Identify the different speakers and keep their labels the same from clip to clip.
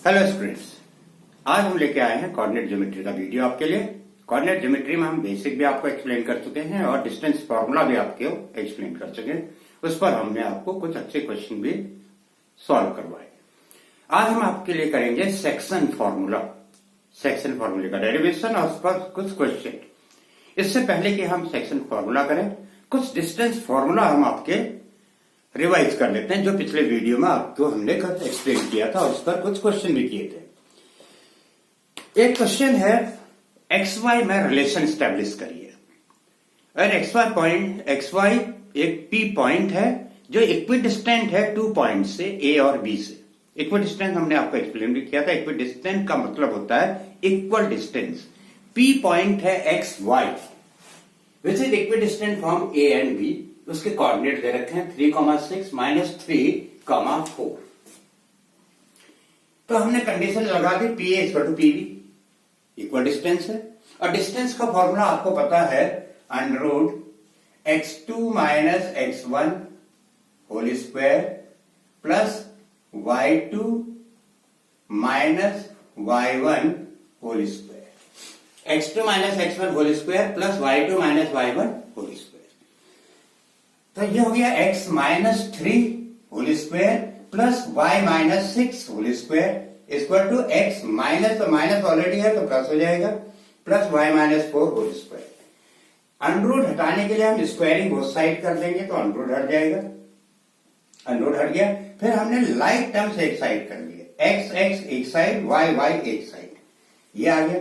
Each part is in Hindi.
Speaker 1: हेलो स्टूडेंट्स, आज हम लेके आए हैं कोऑर्डिनेट ज्योमेट्री का वीडियो आपके लिए। कोऑर्डिनेट ज्योमेट्री में हम बेसिक भी आपको एक्सप्लेन कर चुके हैं और डिस्टेंस फॉर्मूला भी आपको एक्सप्लेन कर चुके हैं। उस पर हमने आपको कुछ अच्छे क्वेश्चन भी सॉल्व करवाए। आज हम आपके लिए करेंगे सेक्शन फॉर्मूले का डेरिवेशन और उस पर कुछ क्वेश्चन। इससे पहले कि हम सेक्शन फॉर्मूला करें, कुछ डिस्टेंस फॉर्मूला हम आपके रिवाइज कर लेते हैं जो पिछले वीडियो में आपको हमने एक्सप्लेन किया था और उस पर कुछ क्वेश्चन भी किए थे। एक क्वेश्चन है XY में रिलेशन स्टैब्लिश करिए। और XY एक P पॉइंट है जो इक्विडिस्टेंट है 2 पॉइंट से A और B से। इक्विडिस्टेंस हमने आपको एक्सप्लेन भी किया था। इक्विडिस्टेंट का मतलब होता है इक्वल डिस्टेंस। P पॉइंट है XY which is equidistant from A and B। उसके कोऑर्डिनेट दे रखे हैं 3,6 -3,4। तो हमने कंडीशन लगा दी PA = PB, इक्वल डिस्टेंस है। और डिस्टेंस का फॉर्मूला आपको पता है √x2 - x1 whole square plus y2 - y1 whole square. x2 - x1 whole square plus y2 - y1 whole square. तो ये हो गया x -3 whole square plus y -6 whole square equal to x minus, तो माइनस ऑलरेडी है तो प्लस हो जाएगा, plus y -4 whole square. Under root हटाने के लिए हम स्क्वायरिंग बोथ साइड कर देंगे तो अंडररूट हट जाएगा। अंडररूट हट गया। फिर हमने लाइक टर्म्स एक साइड कर लिए, x एक साइड, y एक साइड। ये आ गया।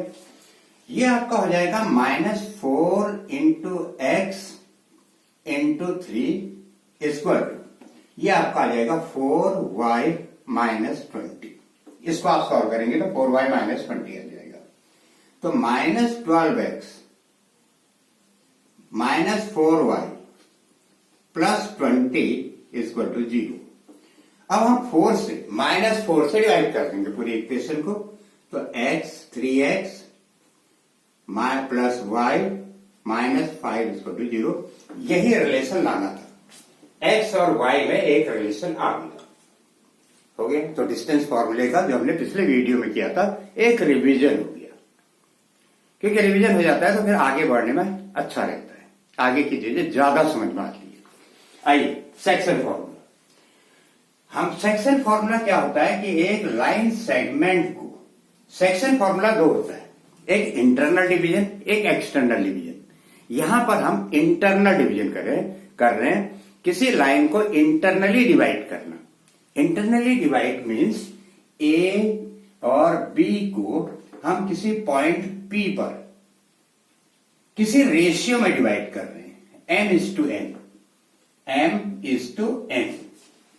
Speaker 1: ये आपका हो जाएगा -4 × x × 3 इक्वल टू, ये आपका आ जाएगा 4y -20। इसको आप सॉल्व करेंगे तो 4y -20 आ जाएगा। तो -12x -4y plus 20 equal to 0। अब हम 4 से डिवाइड कर देंगे पूरी इक्वेशन को। तो x 3x plus y -5 equal to 0। यही रिलेशन लाना था। x और y में एक रिलेशन आ गया। हो गया। तो डिस्टेंस फॉर्मूले का जो हमने पिछले वीडियो में किया था एक रिवीजन हो गया। क्योंकि रिवीजन हो जाता है तो फिर आगे बढ़ने में अच्छा रहता है, आगे की चीजें ज्यादा समझ में आती है। आइए सेक्शन फॉर्मूला। हम सेक्शन फॉर्मूला क्या होता है कि एक लाइन सेगमेंट को, सेक्शन फॉर्मूला 2 होता है, एक इंटरनल डिवीजन एक एक्सटर्नल डिवीजन। यहां पर हम इंटरनल डिवीजन कर रहे हैं, किसी लाइन को इंटरनली डिवाइड करना। इंटरनली डिवाइड मीन्स A और B को हम किसी पॉइंट P पर किसी रेशियो में डिवाइड कर रहे हैं, m:n।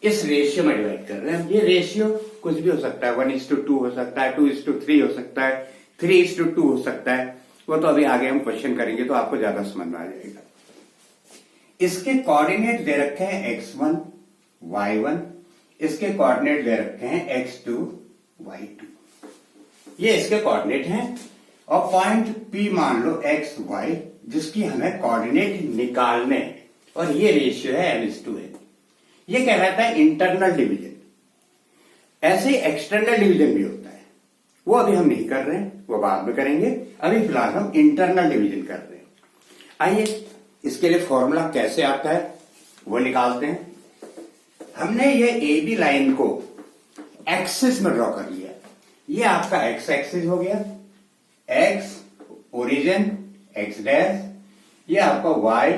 Speaker 1: इस रेशियो में डिवाइड कर रहे हैं। ये रेशियो कुछ भी हो सकता है, 1:2 हो सकता है, 2:3 हो सकता है, 3:2 हो सकता है। वो तो अभी आगे हम क्वेश्चन करेंगे तो आपको ज्यादा समझ में आ जाएगा। इसके कोऑर्डिनेट दे रखे हैं x1 y1, इसके कोऑर्डिनेट दे रखे हैं x2 y2। ये इसके कोऑर्डिनेट हैं। और पॉइंट P मान लो xy जिसकी हमें कोऑर्डिनेट निकालने हैं और ये रेशियो है m:n। ये कहलाता है इंटरनल डिवीजन। ऐसे ही एक्सटर्नल डिवीजन भी होता है, वो अभी हम नहीं कर रहे हैं, वो बाद में करेंगे। अभी फिलहाल हम इंटरनल डिवीजन कर रहे हैं। आइए इसके लिए फॉर्मूला कैसे आता है वो निकालते हैं। हमने ये AB लाइन को एक्सिस में ड्रॉ कर लिया। ये आपका x एक्सिस हो गया, x ओरिजिन x डैश, ये आपका y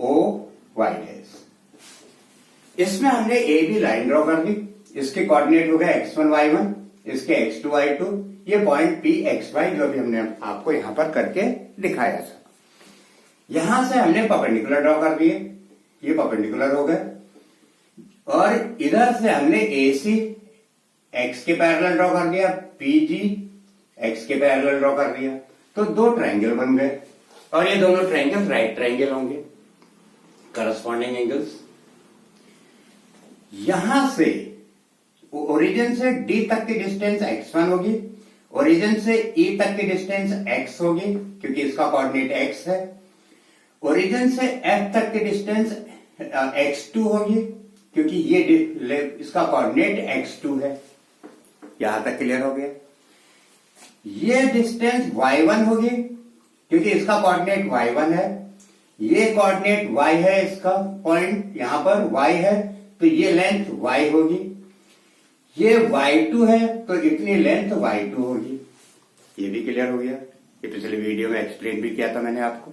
Speaker 1: O y डैश। इसमें हमने AB लाइन ड्रॉ कर दी। इसके कोऑर्डिनेट हो गया x1 y1, इसके x2 y2। ये पॉइंट P xy जो भी हमने आपको यहां पर करके दिखाया था। यहां से हमने परपेंडिकुलर ड्रॉ कर दिए, ये परपेंडिकुलर हो गए। और इधर से हमने AC x के पैरेलल ड्रॉ कर दिया, PG x के पैरेलल ड्रॉ कर दिया। तो 2 ट्रायंगल बन गए और ये दोनों ट्रायंगल राइट ट्रायंगल होंगे, करस्पॉन्डिंग एंगल्स। यहां से ओरिजिन से D तक की डिस्टेंस x1 होगी, ओरिजिन से E तक की डिस्टेंस x होगी क्योंकि इसका कोऑर्डिनेट x है। ओरिजिन से F तक की डिस्टेंस x2 होगी क्योंकि ये इसका कोऑर्डिनेट x2 है। यहां तक क्लियर हो गया। ये डिस्टेंस y1 होगी क्योंकि इसका कोऑर्डिनेट y1 है, ये कोऑर्डिनेट y है, इसका पॉइंट यहां पर y है, तो ये लेंथ y होगी। ये y2 है तो इतनी लेंथ y2 होगी। ये भी क्लियर हो गया, ये पिछले वीडियो में एक्सप्लेन भी किया था मैंने आपको।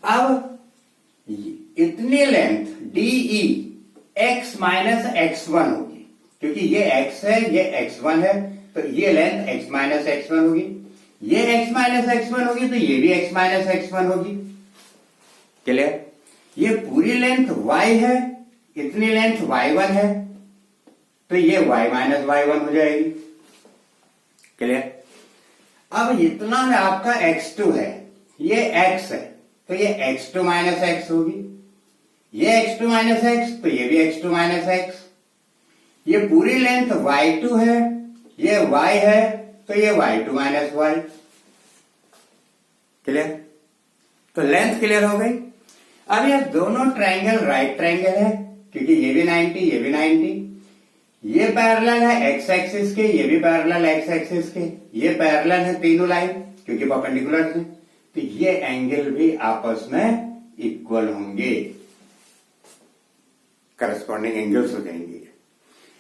Speaker 1: अब इतनी length DE x minus x1 होगी, क्योंकि ये x है, ये x1 है, तो ये लेंथ x माइनस x1 होगी। ये x माइनस x1 होगी तो ये भी x माइनस x1 होगी। क्लियर? ये पूरी लेंथ y है, इतनी लेंथ y1 है, तो ये y माइनस y1 हो जाएगी। क्लियर? अब इतना में आपका x2 है, ये x है, तो ये x2 माइनस x होगी। ये x2 माइनस x, तो ये भी x2 माइनस x। ये पूरी लेंथ y2 है, ये y है, तो ये y2 माइनस y। क्लियर? तो लेंथ क्लियर हो गई। अब ये दोनों ट्रायंगल राइट ट्रायंगल है, क्योंकि ये भी 90, ये भी 90। ये पैरेलल है x एक्सिस के, ये भी पैरेलल x एक्सिस के, ये पैरेलल है तीनों लाइन क्योंकि परपेंडिकुलर है, तो ये एंगल भी आपस में इक्वल होंगे, करस्पॉन्डिंग एंगल्स हो जाएंगे।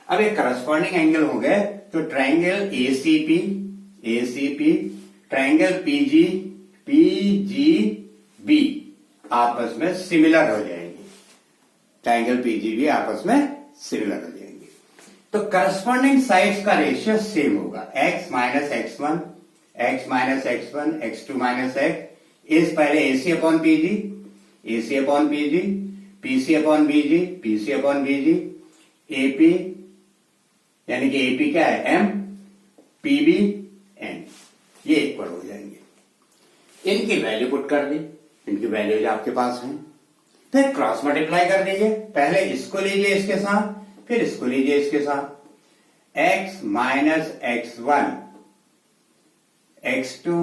Speaker 1: अब ये करस्पॉन्डिंग एंगल हो गए तो ट्रायंगल ACP, ट्रायंगल PGB आपस में सिमिलर हो जाएंगे। ट्रायंगल PGB आपस में सिमिलर हो जाएंगे। तो करस्पॉन्डिंग साइड्स का रेशियो सेम होगा, x minus x1, x minus x1, x2 minus x is पहले AC upon PG, AC upon PG, PC upon BG, PC upon BG, AP यानी कि AP क्या है M, PB N, ये इक्वल हो जाएंगे। इनकी वैल्यू पुट कर दी, इनकी वैल्यूज आपके पास हैं, फिर क्रॉस मल्टीप्लाई कर दीजिए। पहले इसको लीजिए इसके साथ, फिर इसको लीजिए इसके साथ। x minus x1, x2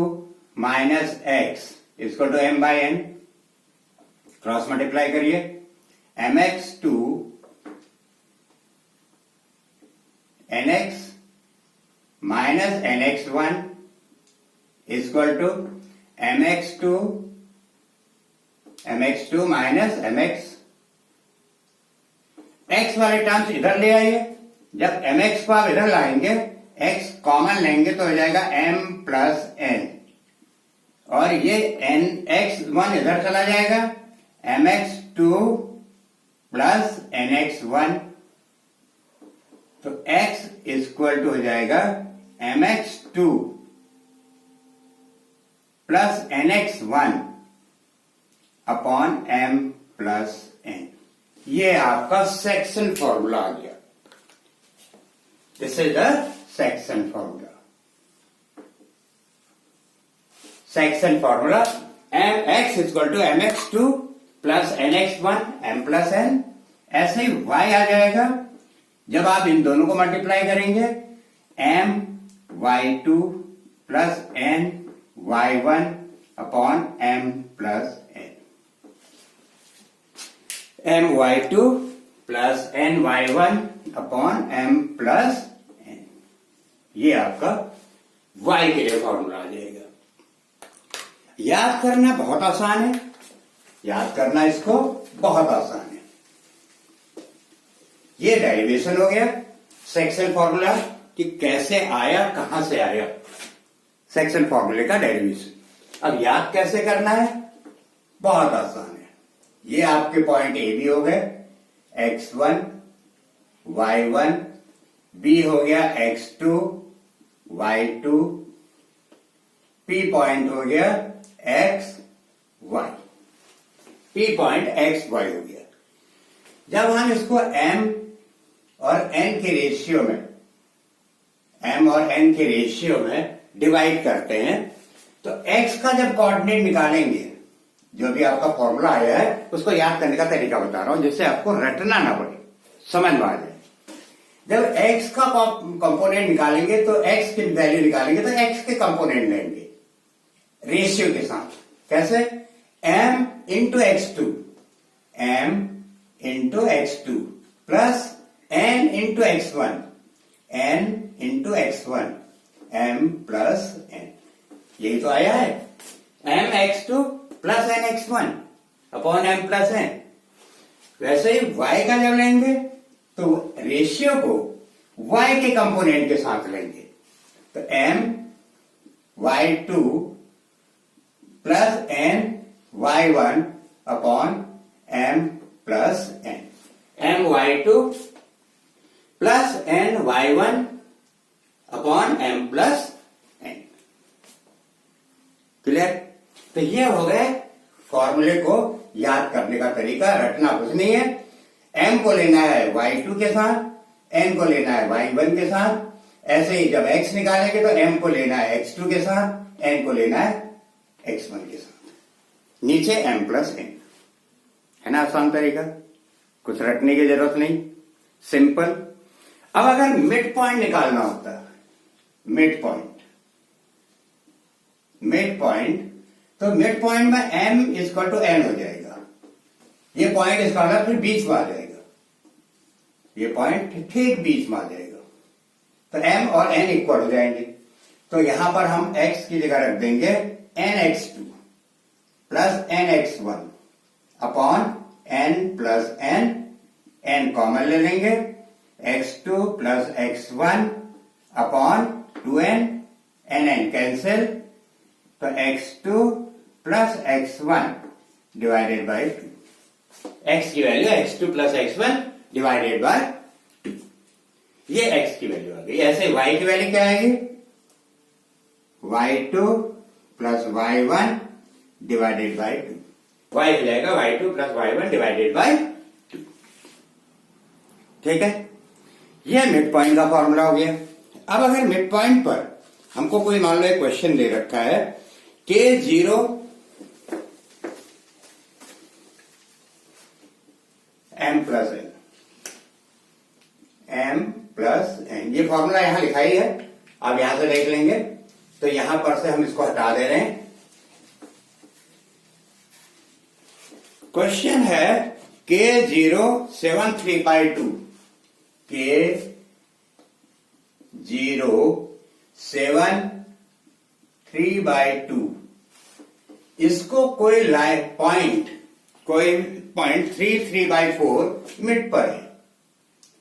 Speaker 1: minus x इसको to m by n, cross multiply करिए। mx2 nx minus nx1 equal to mx2 minus mx। x वाले टर्म्स इधर ले आइए। जब mx को आप इधर लाएंगे, x कॉमन लेंगे तो हो जाएगा m प्लस n, और ये nx1 इधर चला जाएगा, mx2 प्लस nx1, तो x इक्वल टू हो जाएगा mx2 plus nx1 upon m plus n। ये आपका सेक्शन फॉर्मूला आ गया। This is the section formula. Section formula x equal to mx2 plus nx1 m plus n। ऐसे ही y आ जाएगा जब आप इन दोनों को मल्टीप्लाई करेंगे, m y2 plus n y1 upon m plus n। my2 plus ny1 upon m plus n, ये आपका y के लिए फॉर्मूला आ जाएगा। याद करना बहुत आसान है, याद करना इसको बहुत आसान है। ये डेरिवेशन हो गया सेक्शन फॉर्मूला कि कैसे आया, कहां से आया, सेक्शन फॉर्मूले का डेरिवेशन। अब याद कैसे करना है, बहुत आसान है। ये आपके पॉइंट ए बी हो गए, x1 y1, b हो गया x2 y2, p पॉइंट हो गया x y, p point x y हो गया। जब हम इसको m और n के रेशियो में, m और n के रेशियो में डिवाइड करते हैं, तो x का जब कोऑर्डिनेट निकालेंगे, जो भी आपका फॉर्मूला आया है उसको याद करने का तरीका बता रहा हूं जिससे आपको रटना ना पड़े, समझ में आ जाए। जब x का कंपोनेंट निकालेंगे तो x की वैल्यू निकालेंगे तो x के कंपोनेंट लेंगे रेशियो के साथ। कैसे? m into x2, m into x2 plus n into x1, n into x1 m plus n, यही तो आया है। m x2 plus n x1 upon m plus n। वैसे ही y का जब लेंगे तो रेशियो को y के कंपोनेंट के साथ लेंगे, तो m y2 plus n y1 upon m plus n, m y2 plus n y1 upon m plus n। Clear? तो ये हो गए फॉर्मूले को याद करने का तरीका, रटना कुछ नहीं है। m को लेना है y2 के साथ, n को लेना है y1 के साथ। ऐसे ही जब x निकालेंगे तो m को लेना है x2 के साथ, n को लेना है x1 के साथ, नीचे m प्लस n। है ना आसान तरीका, कुछ रटने की जरूरत नहीं, सिंपल। अब अगर मिड पॉइंट निकालना होता, मिड पॉइंट तो मिड पॉइंट में m इक्वल टू n हो जाएगा। ये पॉइंट इसका मतलब फिर बीच में आ जाएगा, ये पॉइंट ठीक बीच में आ जाएगा, तो m और n इक्वल हो जाएंगे। तो यहां पर हम x की जगह रख देंगे nx2 plus nx1 upon n plus n, n common ले लेंगे, x2 plus x1 upon 2n, n cancel, तो x2 plus x1 divided by 2। x की value x2 plus x1 divided by 2, ये x की वैल्यू आ गई। ऐसे y की वैल्यू क्या आएगी, y2 plus y1 divided by 2, y हो जाएगा y2 plus y1 divided by 2। ठीक है, ये मिड पॉइंट का फॉर्मूला हो गया। अब अगर मिड पॉइंट पर हमको कोई मान लो एक क्वेश्चन दे रखा है k0 m प्लस n, ये फॉर्मूला यहां लिखा ही है, आप यहां से देख लेंगे। तो यहां पर से हम इसको हटा दे रहे हैं। क्वेश्चन है k0 7/3/2, k0 7/3/2, इसको कोई पॉइंट 3/3/4 मिड पर है,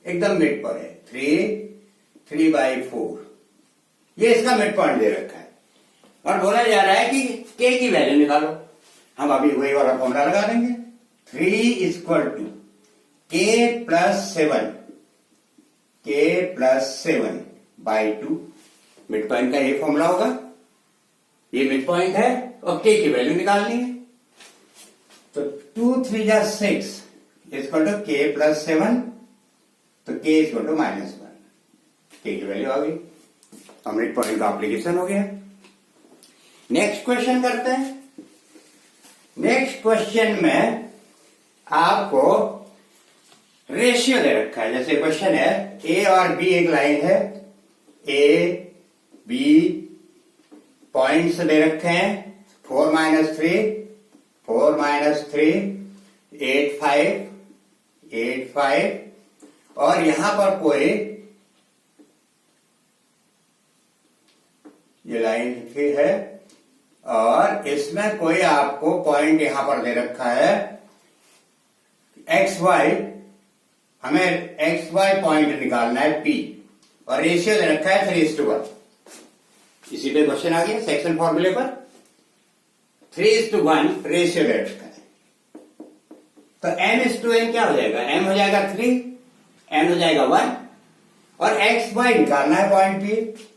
Speaker 1: एकदम मिड पर है, 3/3/4, ये इसका मिड पॉइंट दे रखा है और बोला जा रहा है कि k की वैल्यू निकालो। हम अभी वही वाला फॉर्मूला लगा देंगे, 3 equal to k plus 7 by 2, mid point का ये फॉर्मूला होगा। ये मिड पॉइंट है और k की वैल्यू निकालनी है, तो 2 3 जा 6 इक्वल टू k प्लस 7, तो k इक्वल टू -1, k की वैल्यू आ गई और मिड पॉइंट का एप्लीकेशन हो गया। नेक्स्ट क्वेश्चन करते हैं। नेक्स्ट क्वेश्चन में आपको रेशियो दे रखा है, जैसे क्वेश्चन है a और b एक लाइन है, a b पॉइंट्स दे रखे हैं 4 - 3 8 5 और यहां पर कोई ये लाइन लिखी है और इसमें कोई आपको पॉइंट यहां पर दे रखा है एक्स वाई, हमें एक्स वाई पॉइंट निकालना है P और रेशियो दे रखा है 3:1। इसी पे क्वेश्चन आ गया सेक्शन फॉर्मूले पर, 3:1 रेशियो दे रखा है। तो m/n क्या हो जाएगा, m हो जाएगा 3, n हो जाएगा 1 और एक्स वाई निकालना है पॉइंट P,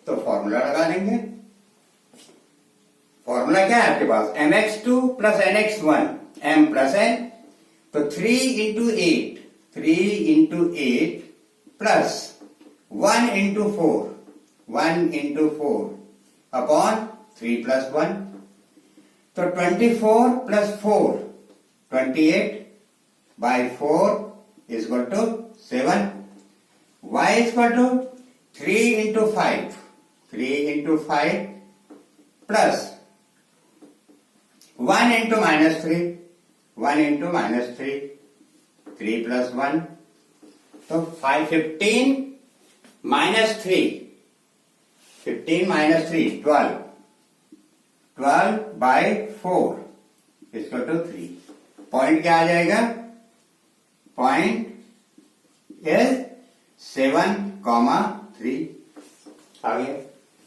Speaker 1: तो फॉर्मूला लगा देंगे। फॉर्मूला क्या है आपके पास, mx2 plus nx1 m plus n, तो 3 into 8 plus 1 into 4 upon 3 plus 1, तो 24 plus 4 28 by 4 is equal to 7, y is equal to 3 into 5 plus 1 into -3 3 plus 1, तो 15 - 3 15 माइनस 3 12/4 इसको तो 3 पॉइंट क्या आ जाएगा पॉइंट इज 7,3 आ गया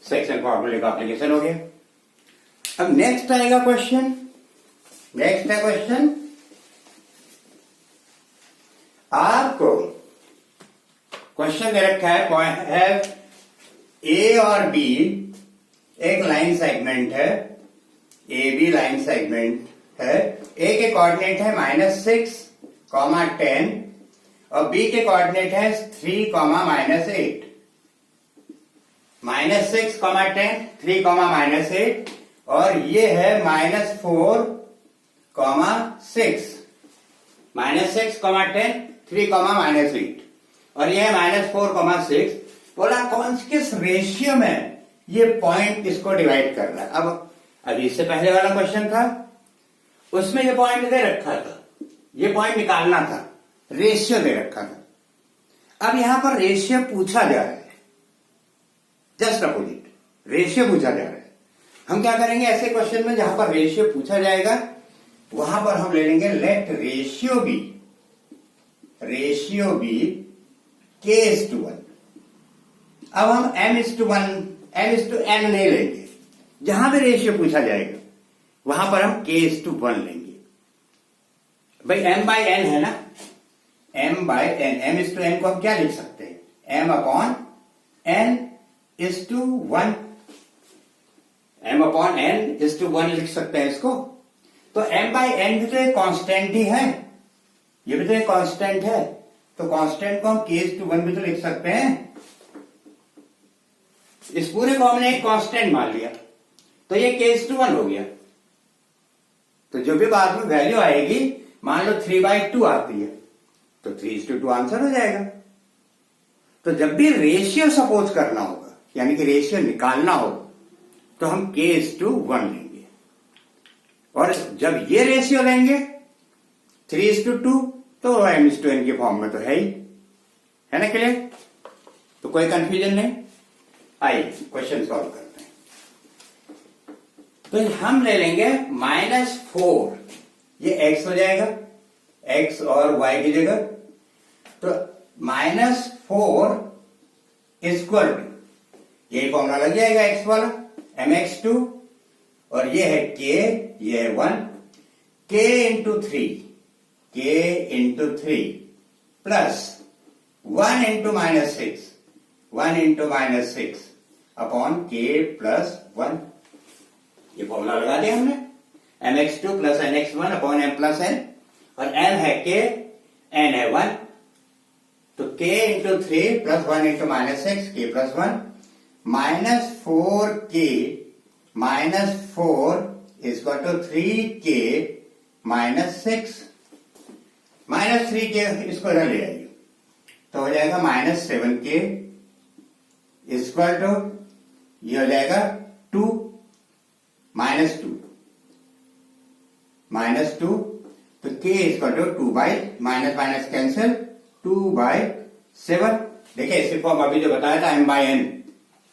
Speaker 1: सेक्शन फॉर्मूले का एप्लीकेशन हो गया। अब नेक्स्ट आएगा क्वेश्चन नेक्स्ट है क्वेश्चन आपको क्वेश्चन दे रखा है ए और बी एक लाइन सेगमेंट है ए बी लाइन सेगमेंट है ए के कोऑर्डिनेट है -6, 10 और बी के कोऑर्डिनेट है 3, -8 -6, 10 3, -8 और ये है -4, 6 -6, 10 3, -8 और ये है -4, 6 बोला कौन किस रेशियो में ये पॉइंट इसको डिवाइड कर रहा है। अब अभी इससे पहले वाला क्वेश्चन था उसमें ये पॉइंट दे रखा था ये पॉइंट निकालना था रेशियो दे रखा था। अब यहां पर रेशियो पूछा जा रहा है जस्ट अपोजिट रेशियो पूछा जा रहा है। हम क्या करेंगे ऐसे क्वेश्चन में जहां पर रेशियो पूछा जाएगा वहां पर हम ले लेंगे लेट रेशियो बी k:1। अब हम m:1 m:n नहीं लेंगे जहां भी रेशियो पूछा जाएगा वहां पर हम k:1 लेंगे। भाई m/n है ना m/n m:n को हम क्या लिख सकते हैं m/n m/n लिख सकते हैं इसको। तो m/n भी तो एक कांस्टेंट ही है ये भी तो एक कांस्टेंट है तो कांस्टेंट को हम k:1 भी तो लिख सकते हैं। इस पूरे को हमने एक कांस्टेंट मान लिया तो ये k:1 हो गया। तो जो भी बाद में वैल्यू आएगी मान लो 3/2 आती है तो 3:2 आंसर हो जाएगा। तो जब भी रेशियो सपोज करना होगा यानी कि रेशियो निकालना होगा तो हम k:1 लेंगे और जब ये रेशियो लेंगे 3:2 तो m:n के फॉर्म में तो है ही है ना क्लियर। तो कोई कंफ्यूजन नहीं। आइए क्वेश्चन सॉल्व करते हैं। तो हम ले लेंगे -4 ये x हो जाएगा x और y की जगह तो -4 इक्वल यही फॉर्मूला लग जाएगा x वाला mx2 और ये है k ये है 1 k into 3 plus 1 into -6 upon k plus 1 ये फॉर्मूला लगा दिया हमने mx2 plus nx1 upon m plus n और m है k n है 1 तो k into 3 plus 1 into -6 k plus 1 -4k -4 is equal to 3k -6 -3k इसको इधर ले आइए तो हो जाएगा -7k इक्वल टू ये हो जाएगा 2 -2 तो k equal to 2 by minus cancel 2/7। देखिए इसी फॉर्म अभी जो बताया था m/n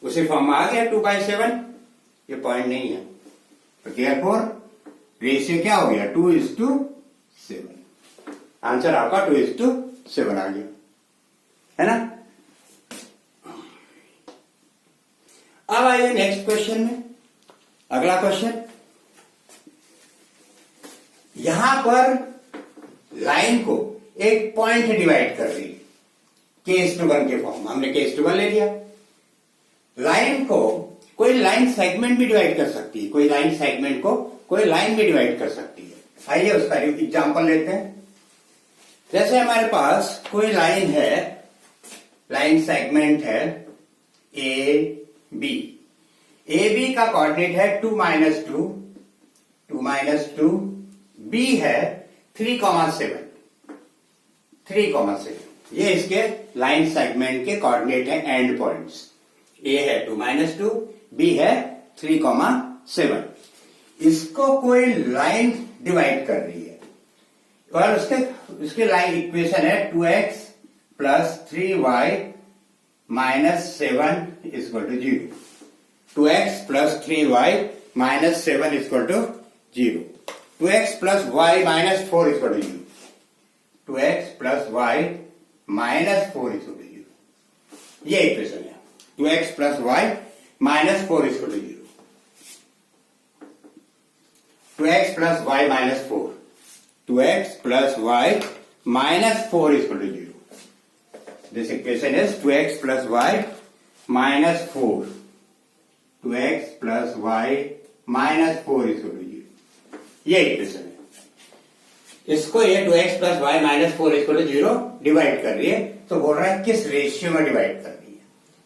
Speaker 1: उसी फॉर्म में आ गया 2/7 ये पॉइंट नहीं है तो देयरफॉर रेशियो क्या हो गया 2:7 आंसर आपका 2:7 आ गया है ना। अब आइए नेक्स्ट क्वेश्चन में अगला क्वेश्चन यहां पर लाइन को एक पॉइंट डिवाइड कर रही k:1 के फॉर्म हमने k:1 ले लिया। लाइन को कोई लाइन सेगमेंट भी डिवाइड कर सकती है कोई लाइन सेगमेंट को कोई लाइन भी डिवाइड कर सकती है। आइए उसका एग्जांपल लेते हैं। जैसे हमारे पास कोई लाइन है लाइन सेगमेंट है ए बी का कोऑर्डिनेट है 2 -2 बी है 3,7 ये इसके लाइन सेगमेंट के कोऑर्डिनेट है एंड पॉइंट्स ए है 2 -2 बी है 3,7 इसको कोई लाइन डिवाइड कर रही है और उसके लाइन इक्वेशन है 2x + 3y - 7 = 0 2x plus 3y minus 7 is equal to 0. 2x plus y minus 4 is equal to 0. 2x plus y minus 4 is equal to 0. ये इक्वेशन है. 2x plus y minus 4 is equal to 0. 2x plus y minus 4. 2x plus y minus 4 is equal to 0. This equation is 2x plus y minus 4. 2x plus y minus 4 is equal to 0. ये इक्वेशन है. इसको ये 2x plus y minus 4 is equal to 0 divide कर रही है. तो बोल रहा है किस रेशियो में डिवाइड कर रही है.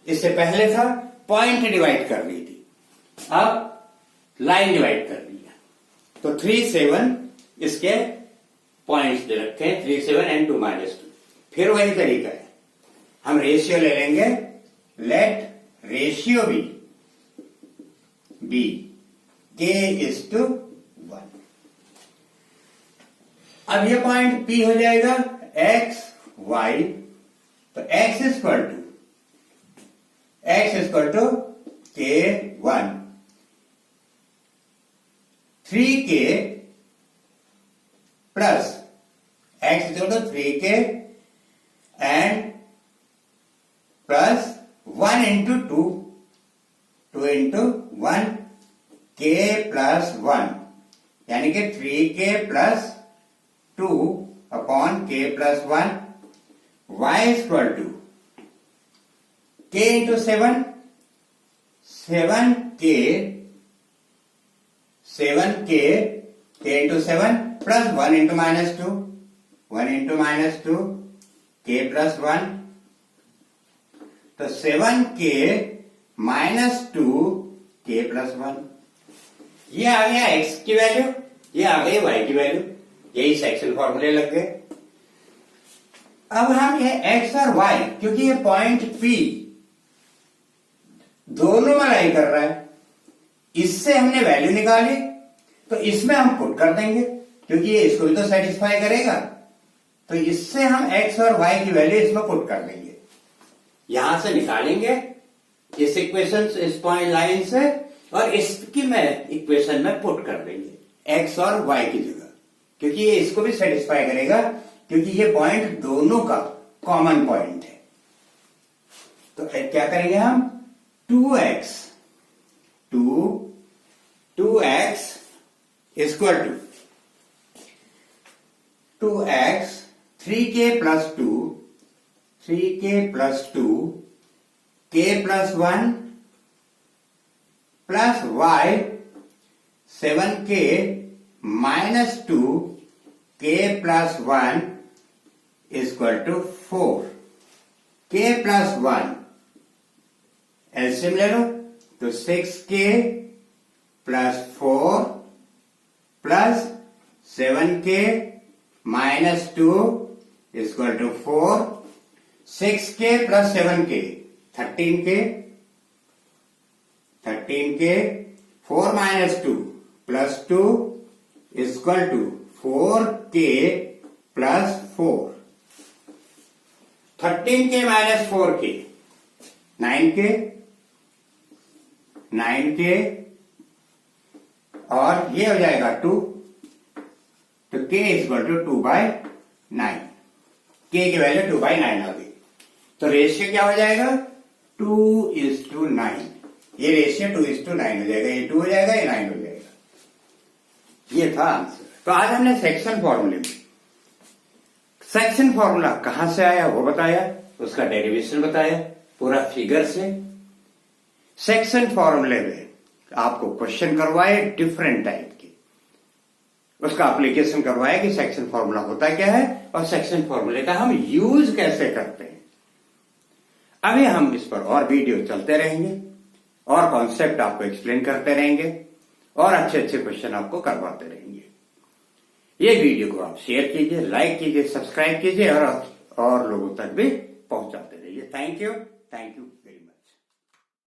Speaker 1: इससे पहले था पॉइंट डिवाइड कर रही थी, अब लाइन डिवाइड कर रही है. तो 3, 7 इसके पॉइंट्स दे रखे हैं, 3, 7 and 2 minus 2. फिर वही तरीका है, हम रेशियो ले लेंगे. Let ratio be k is to 1. अब ये पॉइंट P हो जाएगा x y. तो x is equal to k1. 3k plus x is equal to 3k and plus 1 into 2. 2 into 1 k plus 1 यानी कि 3k plus 2 upon k plus 1. y is equal to k into 7. 7k k into 7 plus 1 into minus 2. 1 into minus 2 k plus 1. तो 7k minus 2 k plus 1. ये आ गया x की वैल्यू, ये आ गई y की वैल्यू. यही सेक्शन फॉर्मूले लग गए. अब हम ये x और y, क्योंकि ये पॉइंट P दोनों में लाई कर रहा है, इससे हमने वैल्यू निकाली, तो इसमें हम पुट कर देंगे क्योंकि ये इसको भी तो सेटिस्फाई करेगा. तो इससे हम x और y की वैल्यू इसमें पुट कर देंगे. यहां से निकालेंगे इस इक्वेशन, इस पॉइंट लाइन से, और इसकी में इक्वेशन में पुट कर देंगे x और y की जगह, क्योंकि ये इसको भी सेटिस्फाई करेगा, क्योंकि ये पॉइंट दोनों का कॉमन पॉइंट है. तो क्या करेंगे हम, 2x is equal to 2x 3k plus 2 k plus 1 plus y 7k minus 2 k plus 1 is equal to 4. k plus 1 LCM ले लो, तो 6k plus 4 plus 7k minus 2 is equal to 4. 6k plus 7k 13k. 4 minus 2 plus 2 is equal to 4k plus 4. 13k minus 4k 9k और ये हो जाएगा 2. तो k is equal to 2/9. k की वैल्यू 2/9 आ गई. तो रेशियो क्या हो जाएगा, 2:9. ये रेशियो 2:9 हो जाएगा. ये 2 हो जाएगा, ये 9 हो जाएगा. ये था आंसर. तो आज हमने सेक्शन फॉर्मूले में, सेक्शन फॉर्मूला कहां से आया वो बताया, उसका डेरिवेशन बताया पूरा फिगर से. सेक्शन फॉर्मूले में आपको क्वेश्चन करवाए डिफरेंट टाइप के, उसका एप्लीकेशन करवाया कि सेक्शन फॉर्मूला होता क्या है और सेक्शन फॉर्मूले का हम यूज कैसे करते हैं. अभी हम इस पर और वीडियो चलते रहेंगे और कॉन्सेप्ट आपको एक्सप्लेन करते रहेंगे और अच्छे अच्छे क्वेश्चन आपको करवाते रहेंगे. ये वीडियो को आप शेयर कीजिए, लाइक कीजिए, सब्सक्राइब कीजिए और लोगों तक भी पहुंचाते रहिए. Thank you.